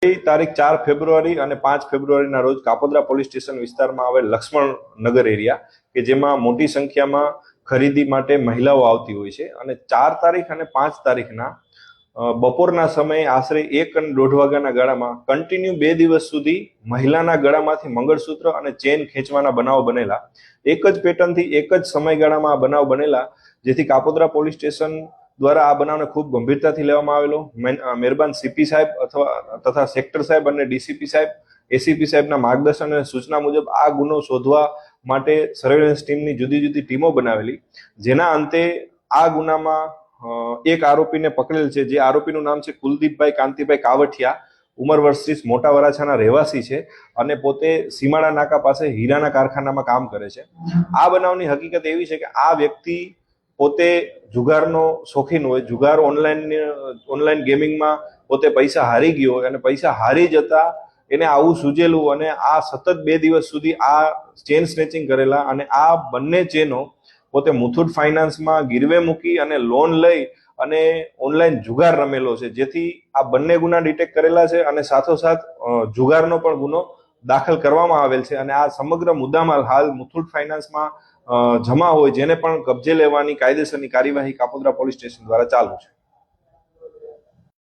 તારીખ 4 ફેબ્રુઆરી અને 5 ફેબ્રુઆરીના રોજ કાપોદ્રા પોલીસ સ્ટેશન વિસ્તારમાં આવેલ લક્ષ્મણ નગર એરિયા કે જેમાં મોટી સંખ્યામાં ખરીદી માટે મહિલાઓ આવતી હોય છે અને 4 તારીખ અને 5 તારીખના બપોરના સમયે આશરે 1 અને 1.5 વાગ્યાના ગાળામાં કન્ટિન્યુ 2 દિવસ સુધી મહિલાના ગળામાંથી મંગળસૂત્ર અને ચેન ખેંચવાના બનાવો બનેલા. એક જ પેટર્નથી એક જ સમયગાળામાં આ બનાવ બનેલા, જેથી કાપોદ્રા પોલીસ સ્ટેશન દ્વારા આ બનાવને ખૂબ ગંભીરતાથી લેવામાં આવેલો. મહેરબાન સીપી સાહેબ તથા સેક્ટર સાહેબ અને ડીસીપી સાહેબ, એસીપી સાહેબના માર્ગદર્શન અને સૂચના મુજબ આ ગુનો શોધવા માટે સર્વેલન્સ ટીમની જુદી જુદી ટીમો બનાવેલી, જેના અંતે આ ગુનામાં એક આરોપીને પકડેલ છે, જે આરોપીનું નામ છે કુલદીપભાઈ કાંતિભાઈ કાવઠિયા, ઉંમર વર્ષ 30, મોટા વરાછાના રહેવાસી છે અને પોતે સીમાડા નાકા પાસે હીરાના કારખાનામાં કામ કરે છે. આ બનાવની હકીકત એવી છે કે આ વ્યક્તિ પોતે જુગારનો શોખીન હોય, જુગાર ઓનલાઈન ગેમિંગમાં પોતે પૈસા હારી ગયો હોય અને પૈસા હારી જતા એને આવું સૂજેલું અને આ સતત 2 દિવસ સુધી આ ચેન સ્નેચિંગ કરેલા અને આ બંને ચેનો પોતે મુથુટ ફાઇનાન્સમાં ગીરવે મૂકી અને લોન લઈ અને ઓનલાઈન જુગાર રમેલો છે, જેથી આ બંને ગુના ડિટેક્ટ કરેલા છે અને સાથોસાથ જુગારનો પણ ગુનો દાખલ કરવામાં આવેલ છે અને આ સમગ્ર મુદ્દામાલ હાલ મુથુટ ફાઇનાન્સમાં જમા હોય, જેને પણ કબજે લેવાની કાયદેસરની કાર્યવાહી કાપોદ્રા પોલીસ સ્ટેશન દ્વારા ચાલુ છે.